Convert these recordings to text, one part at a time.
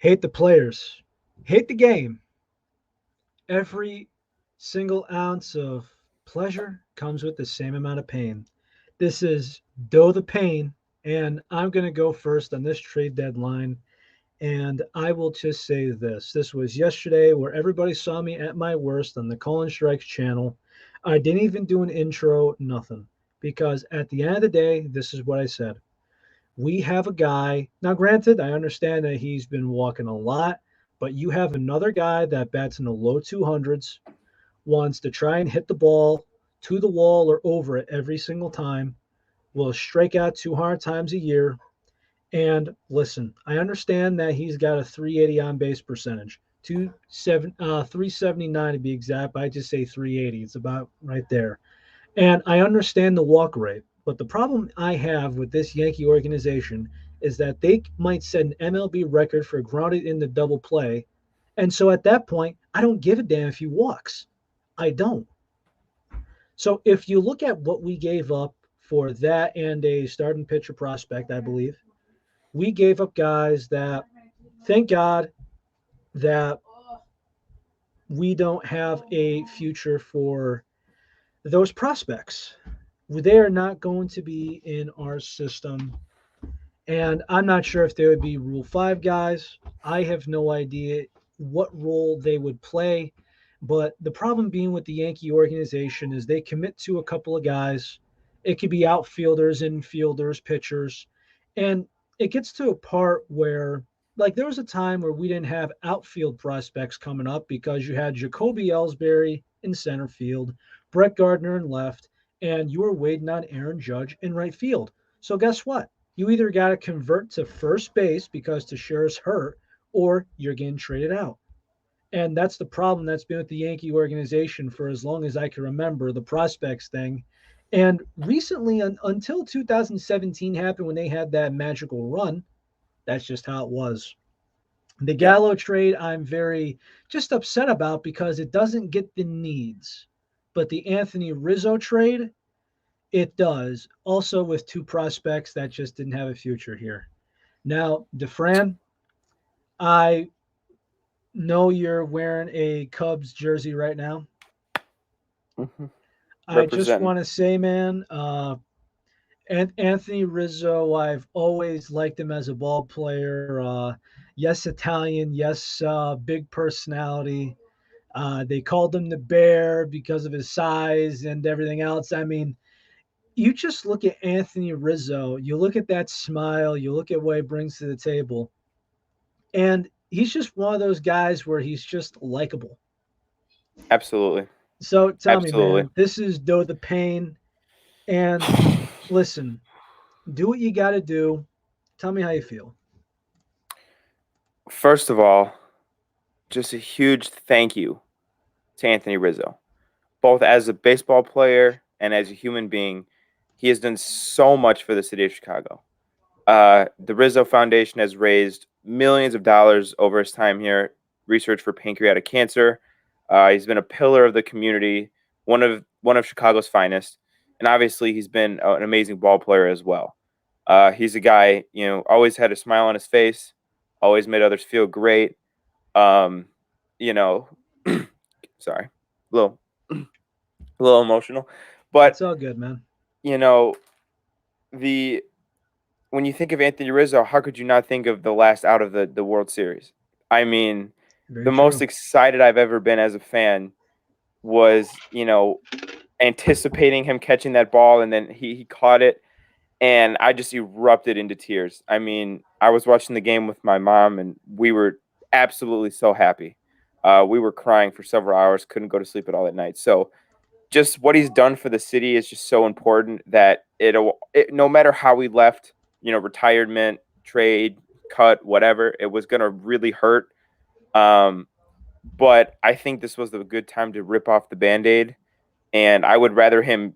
hate the players, hate the game. Every single ounce of pleasure comes with the same amount of pain. This is Doe the Pain, and I'm going to go first on this trade deadline. And I will just say this. This was yesterday where everybody saw me at my worst on the Colin Strikes channel. I didn't even do an intro, nothing. Because at the end of the day, this is what I said. We have a guy. Now, granted, I understand that he's been walking a lot, but you have another guy that bats in the low 200s, wants to try and hit the ball to the wall or over it every single time, will strike out 200 times a year. And listen, I understand that he's got a 380 on base percentage, 379 to be exact, but I just say 380. It's about right there. And I understand the walk rate, but the problem I have with this Yankee organization is that they might set an MLB record for grounded into double play. And so at that point, I don't give a damn if he walks. I don't. So if you look at what we gave up for that and a starting pitcher prospect, I believe, we gave up guys that, thank God, that we don't have a future for those prospects. They are not going to be in our system. And I'm not sure if they would be Rule 5 guys. I have no idea what role they would play. But the problem being with the Yankee organization is they commit to a couple of guys. It could be outfielders, infielders, pitchers. And it gets to a part where, like, there was a time where we didn't have outfield prospects coming up because you had Jacoby Ellsbury in center field, Brett Gardner in left, and you were waiting on Aaron Judge in right field. So guess what? You either got to convert to first base because Teixeira's hurt, or you're getting traded out. And that's the problem that's been with the Yankee organization for as long as I can remember, the prospects thing. And recently, until 2017 happened when they had that magical run, that's just how it was. The Yeah. Gallo trade, I'm very just upset about because it doesn't get the needs. But the Anthony Rizzo trade, it does. Also with two prospects that just didn't have a future here. Now, DeFran, I know you're wearing a Cubs jersey right now. Hmm. I just Representing. want to say, man, Anthony Rizzo, I've always liked him as a ball player. Yes, Italian. Yes, big personality. They called him the Bear because of his size and everything else. I mean, you just look at Anthony Rizzo, you look at that smile, you look at what he brings to the table, and he's just one of those guys where he's just likable. Absolutely. So tell me, Absolutely. man, this is Doe the Pain. And listen, do what you got to do. Tell me how you feel. First of all, just a huge thank you to Anthony Rizzo, both as a baseball player and as a human being. He has done so much for the city of Chicago. The Rizzo Foundation has raised millions of dollars over his time here, research for pancreatic cancer. He's been a pillar of the community, one of Chicago's finest, and obviously he's been an amazing ball player as well. He's a guy, always had a smile on his face, always made others feel great. Um, you know, sorry, a little, a little emotional, but It's all good, man. you know, the when you think of Anthony Rizzo, how could you not think of the last out of the World Series? I mean, Very the most true. excited I've ever been as a fan was, anticipating him catching that ball, and then he caught it, and I just erupted into tears. I mean, I was watching the game with my mom, and we were absolutely so happy. We were crying for several hours, couldn't go to sleep at all at night. So just what he's done for the city is just so important that no matter how we left, retirement, trade, cut, whatever, it was going to really hurt. Um, but I think this was a good time to rip off the Band-Aid, and I would rather him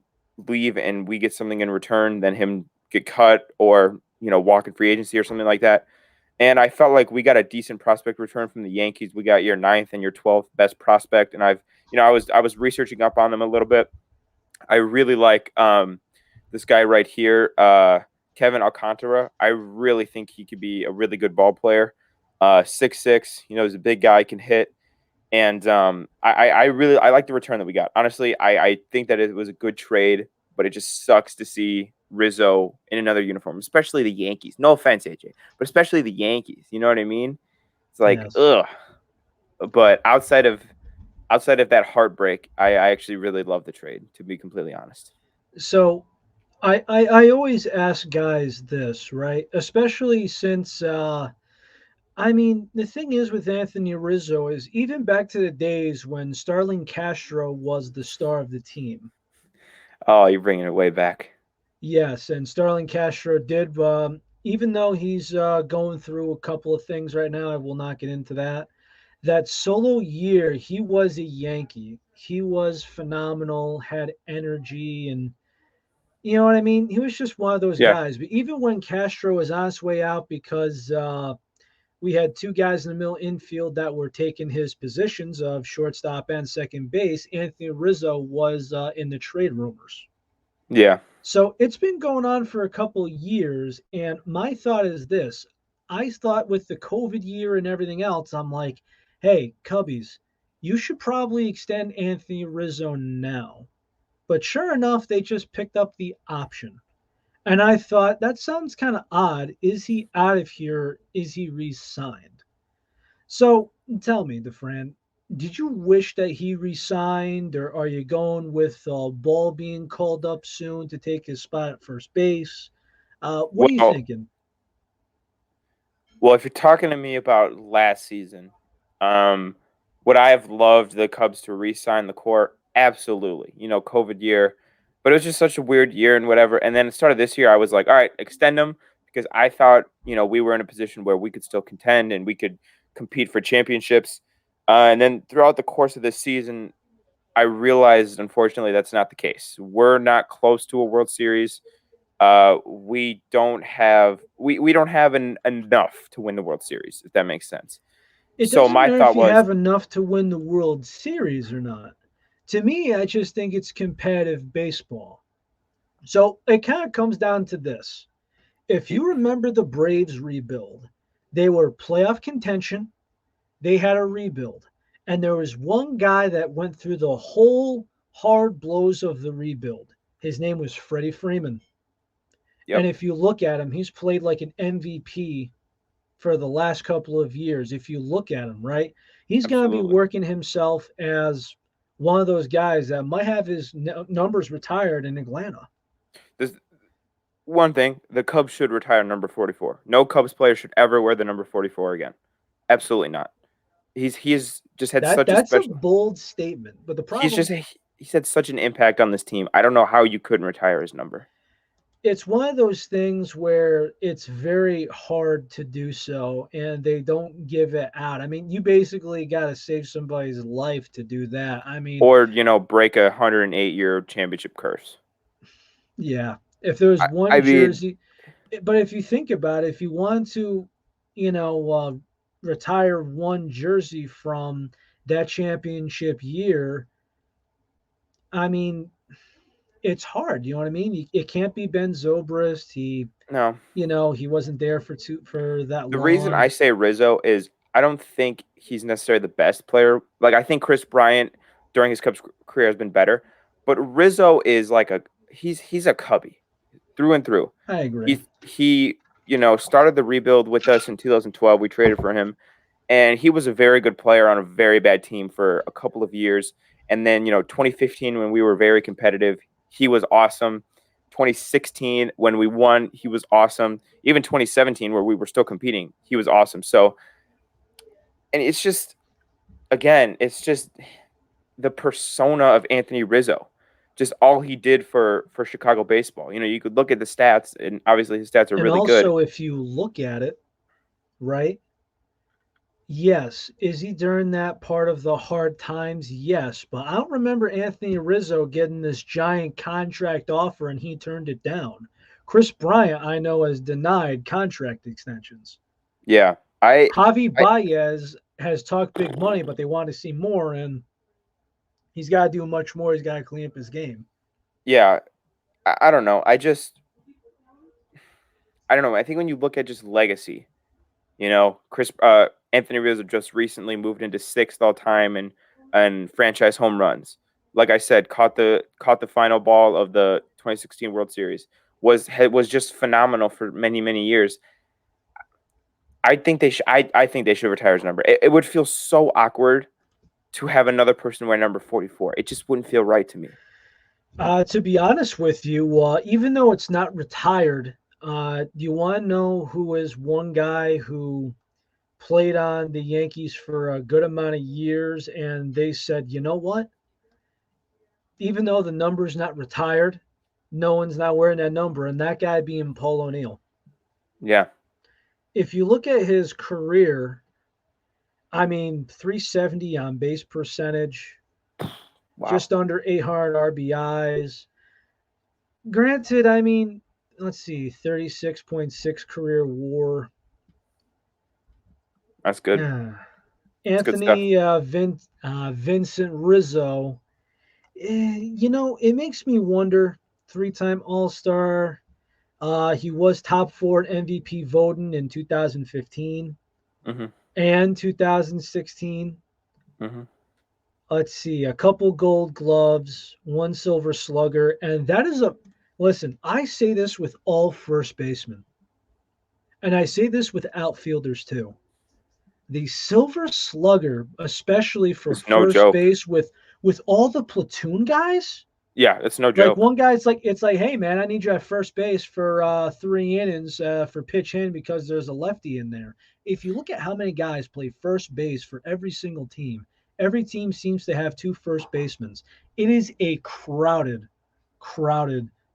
leave and we get something in return than him get cut or, walk in free agency or something like that. And I felt like we got a decent prospect return from the Yankees. We got your ninth and your 12th best prospect, and I was researching up on them a little bit. I really like this guy right here, Kevin Alcantara. I really think he could be a really good ball player. 6'6". He's a big guy, can hit. And I like the return that we got. Honestly, I think that it was a good trade, but it just sucks to see Rizzo in another uniform, especially the Yankees. No offense, AJ, but especially the Yankees. You know what I mean? It's like, Yes. ugh. But outside of that heartbreak, I actually really love the trade, to be completely honest. So I always ask guys this, right? Especially since I mean, the thing is with Anthony Rizzo is even back to the days when Starling Castro was the star of the team. Oh, you're bringing it way back. Yes, and Starling Castro did, even though he's going through a couple of things right now, I will not get into that. That solo year, he was a Yankee. He was phenomenal, had energy, and you know what I mean? He was just one of those Yeah, guys. But even when Castro was on his way out because we had two guys in the middle infield that were taking his positions of shortstop and second base, Anthony Rizzo was in the trade rumors. yeah. So it's been going on for a couple years. And my thought is this: I thought with the COVID year and everything else, I'm like, hey, Cubbies, you should probably extend Anthony Rizzo now. But sure enough, they just picked up the option. And I thought, that sounds kind of odd. Is he out of here? Is he re signed? So tell me, DeFran, did you wish that he resigned, or are you going with Ball being called up soon to take his spot at first base? What are you Well, thinking? Well, if you're talking to me about last season, um, would I have loved the Cubs to re-sign the core? Absolutely. COVID year, but it was just such a weird year and whatever. And then at the start of this year, I was like, all right, extend them because I thought, we were in a position where we could still contend and we could compete for championships. And then throughout the course of this season, I realized, unfortunately, that's not the case. We're not close to a World Series. We don't have enough to win the World Series, if that makes sense. It So doesn't my matter if thought you was, have enough to win the World Series or not. To me, I just think it's competitive baseball. So it kind of comes down to this. If y- you remember the Braves rebuild, they were playoff contention. They had a rebuild. And there was one guy that went through the whole hard blows of the rebuild. His name was Freddie Freeman. And yep, if you look at him, he's played like an MVP for the last couple of years. If you look at him, right? He's going to be absolutely. working himself as one of those guys that might have his numbers retired in Atlanta. This one thing: the Cubs should retire number 44. No Cubs player should ever wear the number 44 again. Absolutely not. He's just had such a That's a special. bold statement, but the He's just problem he's had such an impact on this team. I don't know how you couldn't retire his number. it's one of those things where it's very hard to do so and they don't give it out. I mean, you basically got to save somebody's life to do that. I mean, Or break a 108-year championship curse. yeah, if there's I, one I mean, jersey, but if you think about it, if you want to, you know, retire one jersey from that championship year, I mean, it's hard. You know what I mean? It can't be Ben Zobrist. no. He wasn't there for that The reason I long. say Rizzo is I don't think he's necessarily the best player. Like I think Chris Bryant during his Cubs career has been better, but Rizzo is like he's a Cubby through and through. I agree. He started the rebuild with us in 2012. We traded for him, and he was a very good player on a very bad team for a couple of years. And then 2015 when we were very competitive, he was awesome. 2016 when we won, he was awesome. Even 2017 where we were still competing, he was awesome. So, and it's just the persona of Anthony Rizzo. Just all he did for Chicago baseball. You could look at the stats, and obviously his stats are And really good. also, if you look at it, right? Yes. Is he during that part of the hard times? Yes. But I don't remember Anthony Rizzo getting this giant contract offer and he turned it down. Chris Bryant, I know, has denied contract extensions. Yeah, I, Javi I, Baez has talked big money, but they want to see more, and he's got to do much more. He's got to clean up his game. yeah, I don't know. I don't know. I think when you look at just legacy, Anthony Rizzo just recently moved into sixth all time and franchise home runs. Like I said, caught the final ball of the 2016 World Series. Was just phenomenal for many years. I think they should retire his number. It would feel so awkward to have another person wear number 44. It just wouldn't feel right to me. To be honest with you, even though it's not retired, do you want to know who is one guy who played on the Yankees for a good amount of years, and they said, you know what? Even though the number's not retired, no one's not wearing that number, and that guy being Paul O'Neill. Yeah. If you look at his career, I mean, 370 on base percentage, Wow. just under 800 RBIs. Granted, I mean, let's see, 36.6 career WAR. That's good. Yeah. That's good stuff. Anthony Vincent Rizzo. It makes me wonder. Three-time All-Star. He was top four in MVP voting in 2015 Mm-hmm. and 2016. Mm-hmm. Let's see, a couple Gold Gloves, one Silver Slugger, and that is a listen. I say this with all first basemen, and I say this with outfielders too. The Silver Slugger, especially for It's no first joke. base with all the platoon guys. Yeah, it's no Like joke. one guy, it's like, hey man, I need you at first base for 3 innings for pitch in because there's a lefty in there. If you look at how many guys play first base for every team seems to have two first basemen. It is a crowded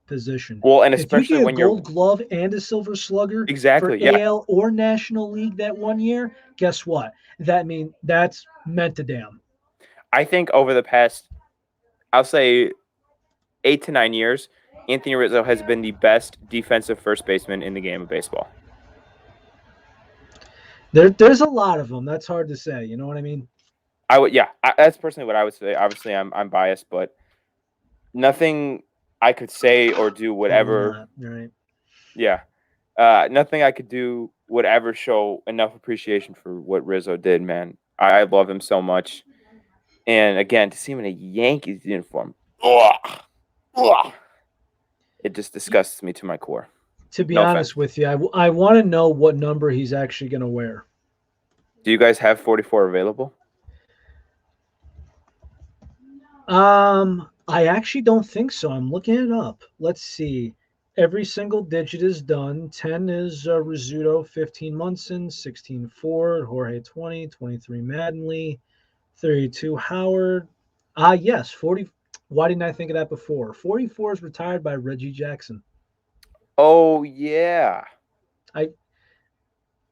position. Well, and If you especially get a when you're Gold Glove and a Silver Slugger for exactly, yeah. AL or National League that one year, guess what? That's meant to damn. I think over the past, I'll say 8 to 9 years, Anthony Rizzo has been the best defensive first baseman in the game of baseball. There's a lot of them. That's hard to say. You know what I mean? That's personally what I would say. Obviously, I'm biased, but nothing I could say or do would Probably ever, not. Right. yeah, nothing I could do would ever show enough appreciation for what Rizzo did, man. I love him so much, and again, to see him in a Yankees uniform, ugh, ugh, it just disgusts me to my core. To be No offense. honest with you, I want to know what number he's actually going to wear. Do you guys have 44 available? I actually don't think so. I'm looking it up. Let's see. Every single digit is done. 10 is Rizzuto, 15 Munson, 16 Ford, Jorge 20, 23 Maddenley, 32 Howard. Yes, 40. Why didn't I think of that before? 44 is retired by Reggie Jackson. Oh yeah. I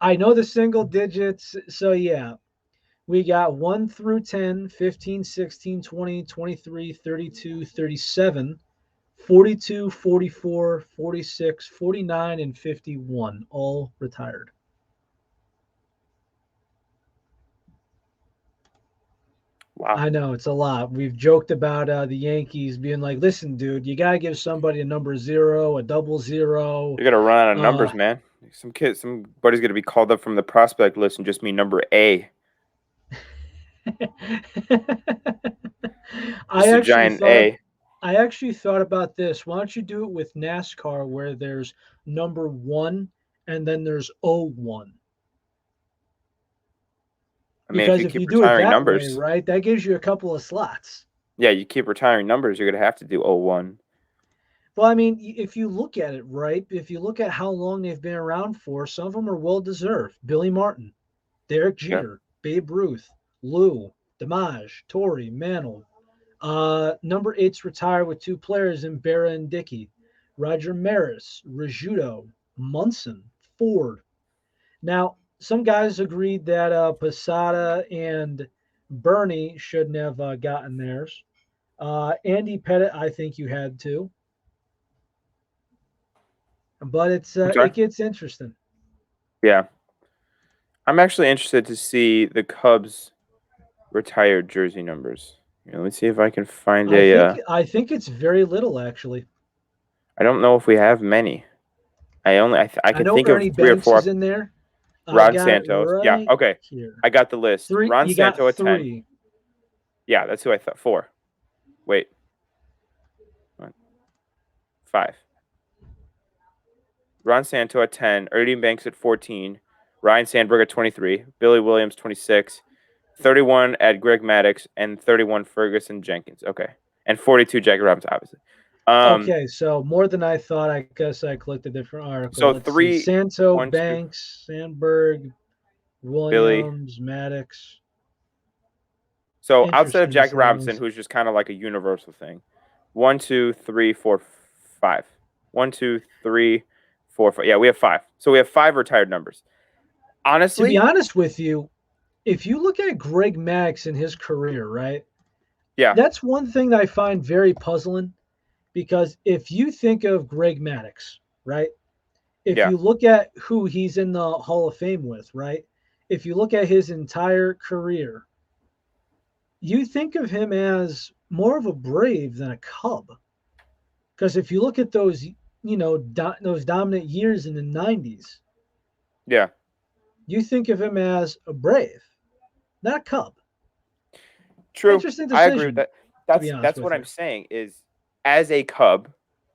I know the single digits, so yeah. We got 1 through 10, 15, 16, 20, 23, 32, 37, 42, 44, 46, 49, and 51, all retired. Wow. I know it's a lot. We've joked about the Yankees being like, listen, dude, you got to give somebody a number zero, a double zero. You're gonna run out of Uh, numbers, man. Somebody's gonna be called up from the prospect list and just be number A, I just a actually giant thought of A. I actually thought about this. Why don't you do it with NASCAR where there's number 1 and then there's O1? I mean, if Because you if keep you do it retiring that way, numbers, right, that gives you a couple of slots. yeah, you keep retiring numbers, you're gonna have to do 01. Well, I mean, if you look at it, right, if you look at how long they've been around for, some of them are well deserved. Billy Martin, Derek Yeah. Jeter, Babe Ruth, Lou, DiMaggio, Torrey, Mantle. Number eight's retired with two players in Berra and Dickey. Roger Maris, Rizzuto, Munson, Ford. Now, some guys agreed that Posada and Bernie shouldn't have gotten theirs. Andy Pettit, I think you had to, but I'm sorry. it gets interesting. Yeah, I'm actually interested to see the Cubs retired jersey numbers. Let me see if I can find I a. think I think it's very little actually. I don't know if we have many. I I can know think of Ernie three or Banks four. is in there. I Ron got it Santos. Yeah, right okay. here. I got the list. Three. Ron You got Santo at 10. three. Yeah, that's who I thought. 4. Wait. 5. Ron Santo at 10. Ernie Banks at 14. Ryan Sandberg at 23. Billy Williams, 26. 31 at Greg Maddux. And 31 Ferguson Jenkins. Okay. And 42 Jackie Robinson, obviously. Okay, so more than I thought. I guess I clicked a different article. So Let's see. 3, Santo, 1, 2, Banks, Sandberg, Billy. Williams, Maddox. So outside of Interesting Jackie Robinson, signings. who's just kind of like a universal thing. 1, 2, 3, 4, 5. 1, 2, 3, 4, 5. Yeah, we have 5. So we have 5 retired numbers. To be Honestly, honest with you, if you look at Greg Maddux in his career, right, yeah, that's one thing that I find very puzzling because if you think of Greg Maddux, right, if yeah, you look at who he's in the Hall of Fame with, right, if you look at his entire career, you think of him as more of a Brave than a Cub. Because if you look at those, those dominant years in the 90s, yeah. you think of him as a Brave, not a Cub. True. Interesting I agree with decision, that. to be honest That's what with I'm you. saying is as a Cub,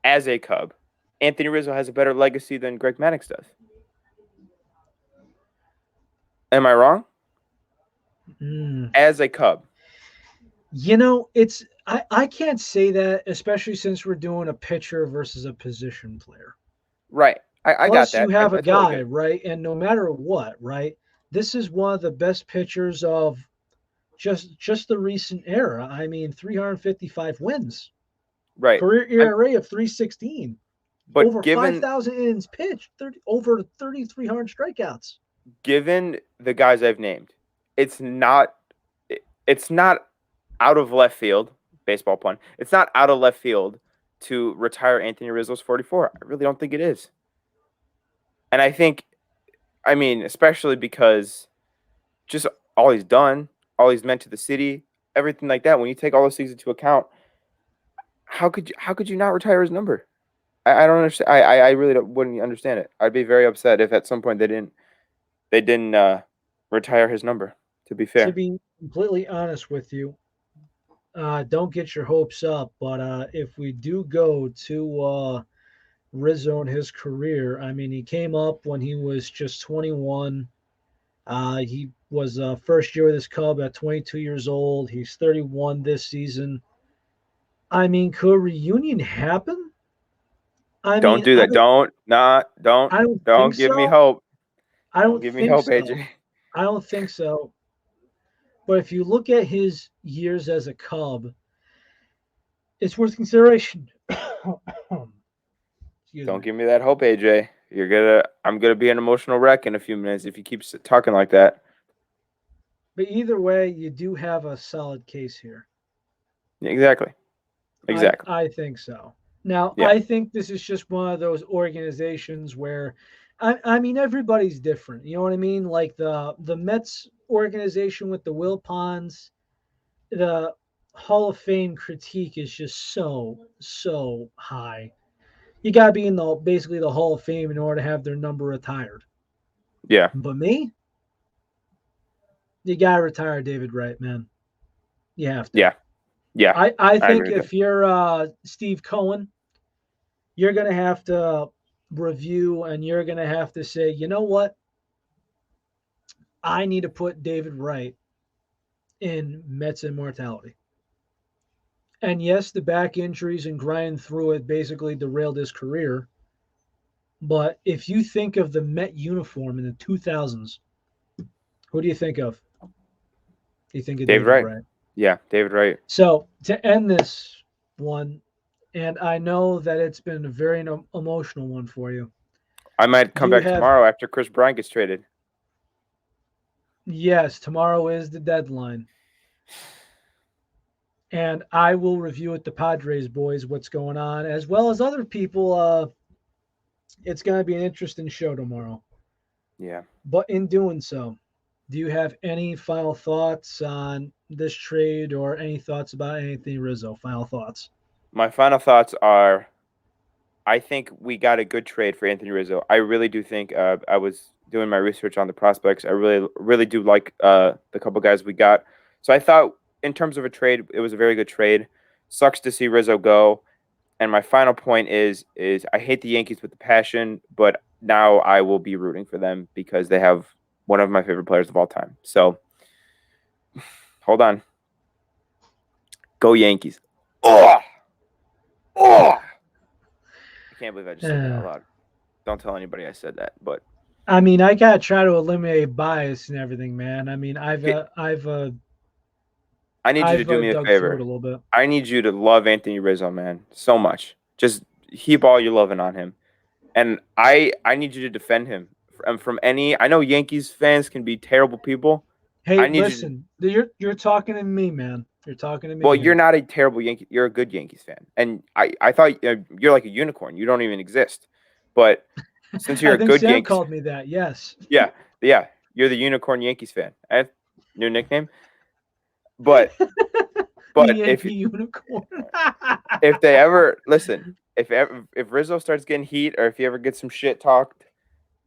Anthony Rizzo has a better legacy than Greg Maddux does. Am I wrong? Mm. As a Cub. It's I can't say that, especially since we're doing a pitcher versus a position player. Right. I got Plus, you that. have a I totally guy, get it. right? And no matter what, right? This is one of the best pitchers of just the recent era. I mean, 355 wins, Right. career I'm, ERA of 316, but over given 5,000 innings pitched, over 3,300 strikeouts. given the guys I've named, it's not it's not out of left field, baseball pun. It's not out of left field to retire Anthony Rizzo's 44. I really don't think it is. And I mean, especially because just all he's done, all he's meant to the city, everything like that. When you take all those things into account, how could you not retire his number? I don't understand. I really wouldn't understand it. I'd be very upset if at some point they didn't retire his number. To be To fair, be completely honest with you, don't get your hopes up, but if we do go to Rizzo in his career, I mean, he came up when he was just 21. He was first year with his club at 22 years old. He's 31 this season. I mean, could a reunion happen? I don't mean, do that. I don't think Don't give me so. hope. I Don't don't give me think hope, so. AJ. I don't think so. But if you look at his years as a Cub, it's worth consideration. Excuse Don't me. give me that hope, AJ. I'm gonna be an emotional wreck in a few minutes if you keep talking like that. But either way, you do have a solid case here. Exactly. I Exactly. I think so. Now, Yeah. I think this is just one of those organizations where I mean everybody's different. You know what I mean? Like the Mets organization with the Wilpons, the Hall of Fame critique is just so high. You got to be in the basically the Hall of Fame in order to have their number retired. Yeah. But me, you got to retire David Wright, man. You have to. Yeah. Yeah. I I agree think with that. if you're Steve Cohen, you're going to have to review and you're going to have to say, you know what? I need to put David Wright in Mets immortality. And yes, the back injuries and grinding through it basically derailed his career. But if you think of the Met uniform in the 2000s, who do you think of? You think of David David Wright. Wright. Yeah, David Wright. So to end this one, and I know that it's been a very emotional one for you. I might come You back have, tomorrow after Chris Bryant gets traded. yes, tomorrow is the deadline. And I will review with the Padres boys what's going on, as well as other people. It's going to be an interesting show tomorrow. Yeah. But in doing so, do you have any final thoughts on this trade or any thoughts about Anthony Rizzo? Final thoughts. My final thoughts are I think we got a good trade for Anthony Rizzo. I really do think. I was doing my research on the prospects. I really do like the couple guys we got. So I thought, in terms of a trade, it was a very good trade. Sucks to see Rizzo go. And my final point is I hate the Yankees with a passion, but now I will be rooting for them because they have one of my favorite players of all time. So hold on, go Yankees! Oh, oh! I can't believe I just said that out Yeah. loud. Don't tell anybody I said that, but I mean, I gotta try to eliminate bias and everything, man. I mean, I need you to I've do me a dug through it favor. a little bit. I need you to love Anthony Rizzo, man, so much. Just heap all your loving on him, and I need you to defend him from any. I know Yankees fans can be terrible people. Hey, I need you. listen, you're talking to me, man. You're talking to me Well, you're here. not a terrible Yankee. You're a good Yankees fan, and I thought you're like a unicorn. You don't even exist, but since you're I a think good Sam Yankees, called me that. Yes. yeah, yeah, you're the unicorn Yankees fan. New nickname, but The but Yankee unicorn. if they ever listen, if Rizzo starts getting heat or if he ever gets some shit talked,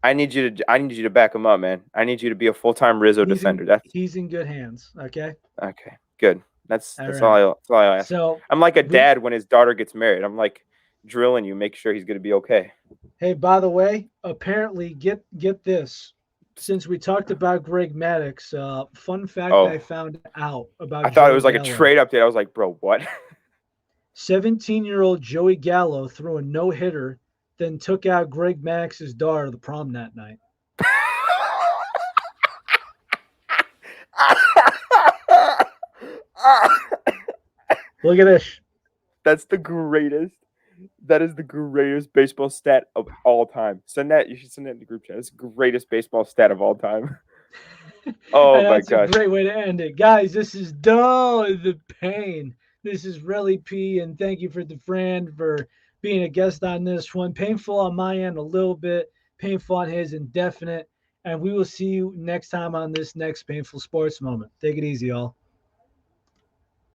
I need you to back him up, man. I need you to be a full time Rizzo defender. That's He's in good hands. Okay. okay. Good. That's All that's all right. that's all I ask. So I'm like a we dad when his daughter gets married. I'm like drilling you, make sure he's gonna be okay. hey, by the way, apparently get this. Since we talked about Greg Maddox, fun fact I Oh, found out I about thought it Joey was like a Gallo. trade update. I was like, bro, what? 17-year-old Joey Gallo threw a no-hitter, then took out Greg Maddox's daughter to the prom that night. Look at this. That's the greatest. That is the greatest baseball stat of all time. Send that. You should send that in the group chat. It's the greatest baseball stat of all time. Oh And my that's a gosh. great way to end it. Guys, this is Dull the Pain. This is Relly P, and thank you for DeFran for being a guest on this one. Painful on my end a little bit, painful on his indefinite. And we will see you next time on this next Painful Sports Moment. Take it easy, y'all.